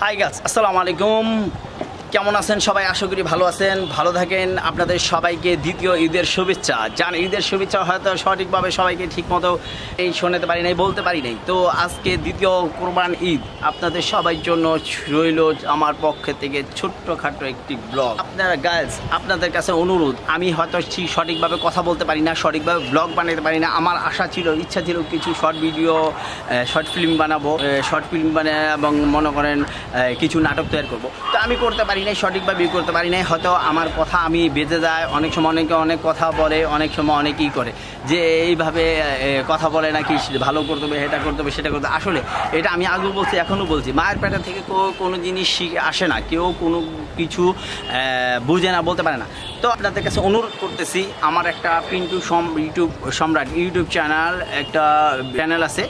Hi guys, আসসালামু আলাইকুম। কেমন আছেন সবাই? আশা করি ভালো আছেন, ভালো থাকেন। আপনাদের সবাইকে দ্বিতীয় ঈদের শুভেচ্ছা। জান ঈদের শুভেচ্ছা হয়তো সঠিকভাবে সবাইকে ঠিকমতো শোনাতে পারি নাই, বলতে পারি নাই। তো আজকে দ্বিতীয় কোরবান ঈদ আপনাদের সবার জন্য রইল আমার পক্ষ থেকে ছোট্টখাটো একটি ব্লগ। আপনারা গাইস, আপনাদের কাছে অনুরোধ, আমি হয়তো ঠিক সঠিকভাবে কথা বলতে পারি না, সঠিকভাবে ব্লগ বানাতে পারি না। আমার আশা ছিল, ইচ্ছা ছিল কিছু শর্ট ভিডিও, শর্ট ফিল্ম বানাবো, শর্ট ফিল্ম বানিয়ে এবং মনে করেন কিছু নাটক তৈরি করবো। তো আমি করতে পারি নাই, সঠিকভাবে করতে পারি নাই। হয়তো আমার কথা আমি বেঁচে যায়। অনেক সময় অনেকে অনেক কথা বলে, অনেক সময় অনেকেই করে যে এইভাবে কথা বলে নাকি ভালো করতে হবে, এটা করতে হবে, সেটা করতে হবে। আসলে এটা আমি আগেও বলছি, এখনও বলছি, মায়ের পেটা থেকে কোনো জিনিস শিখে আসে না, কেউ কোনো কিছু বুঝে না, বলতে পারে না। তো আপনাদের কাছে অনুরোধ করতেছি, আমার একটা পিন্টু সম্রাট ইউটিউব চ্যানেল, একটা চ্যানেল আছে।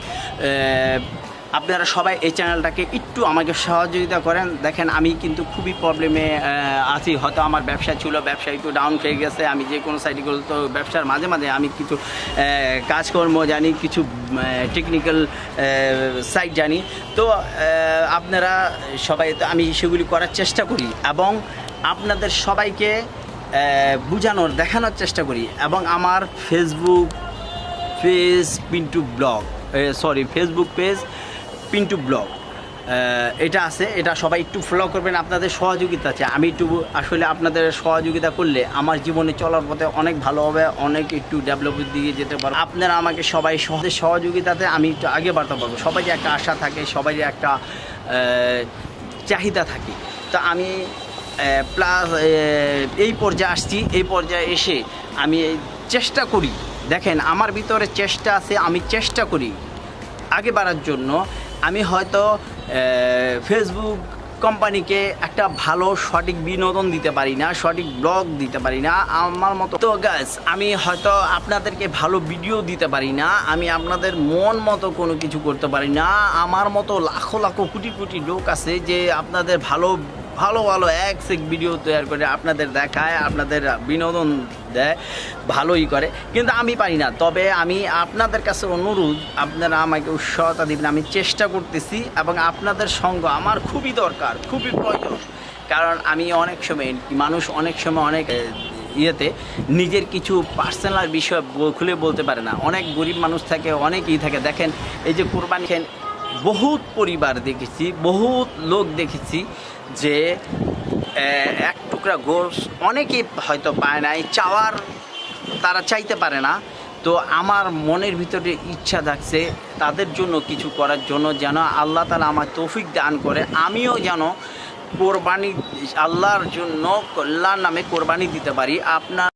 আপনারা সবাই এই চ্যানেলটাকে একটু আমাকে সহযোগিতা করেন। দেখেন, আমি কিন্তু খুবই প্রবলেমে আছি। হয়তো আমার ব্যবসা ছিল, ব্যবসা একটু ডাউন হয়ে গেছে। আমি যে কোনো সাইডে গেলে তো ব্যবসার মাঝে মাঝে আমি কিছু কাজকর্ম জানি, কিছু টেকনিক্যাল সাইট জানি। তো আপনারা সবাই, তো আমি সেগুলি করার চেষ্টা করি এবং আপনাদের সবাইকে বোঝানোর, দেখানোর চেষ্টা করি। এবং আমার ফেসবুক পেজ পিন্টু ব্লগ এটা আছে, এটা সবাই একটু ফলো করবেন। আপনাদের সহযোগিতা আছে, আমি একটু আসলে আপনাদের সহযোগিতা করলে আমার জীবনে চলার পথে অনেক ভালো হবে, অনেক একটু ডেভেলপের দিকে যেতে পারবো। আপনারা আমাকে সবাই সহযোগিতাতে আমি একটু আগে বাড়তে পারবো। সবাই একটা আশা থাকে, সবাই একটা চাহিদা থাকে। তো আমি প্লাস এই পর্যায়ে আসছি, এই পর্যায়ে এসে আমি চেষ্টা করি। দেখেন, আমার ভিতরে চেষ্টা আছে, আমি চেষ্টা করি আগে বাড়ার জন্য। আমি হয়তো ফেসবুক কোম্পানিকে একটা ভালো সঠিক বিনোদন দিতে পারি না, সঠিক ব্লগ দিতে পারি না আমার মতো। তো গাইস, আমি হয়তো আপনাদেরকে ভালো ভিডিও দিতে পারি না, আমি আপনাদের মন মতো কোনো কিছু করতে পারি না। আমার মতো লাখো লাখো কোটি কোটি লোক আছে যে আপনাদের ভালো এক ভিডিও তৈরি করে আপনাদের দেখায়, আপনাদের বিনোদন দেয়, ভালোই করে, কিন্তু আমি পারি না। তবে আমি আপনাদের কাছে অনুরোধ, আপনারা আমাকে উৎসাহতা দিবেন। আমি চেষ্টা করতেছি এবং আপনাদের সঙ্গ আমার খুবই দরকার, খুবই প্রয়োজন। কারণ আমি অনেক সময়, মানুষ অনেক সময় অনেক ইয়েতে নিজের কিছু পার্সোনাল বিষয় খুলে বলতে পারে না। অনেক গরিব মানুষ থাকে, অনেকেই থাকে। দেখেন, এই যে কোরবানি, বহুত পরিবার দেখেছি, বহুত লোক দেখেছি যে এক টুকরা গোশ অনেকেই হয়তো পায় নাই, তারা চাইতে পারে না। তো আমার মনের ভিতরে ইচ্ছা থাকছে তাদের জন্য কিছু করার জন্য, যেন আল্লাহ তাআলা আমার তৌফিক দান করে, আমিও যেন কোরবানি আল্লাহর জন্য, আল্লাহর নামে কোরবানি দিতে পারি। আপনার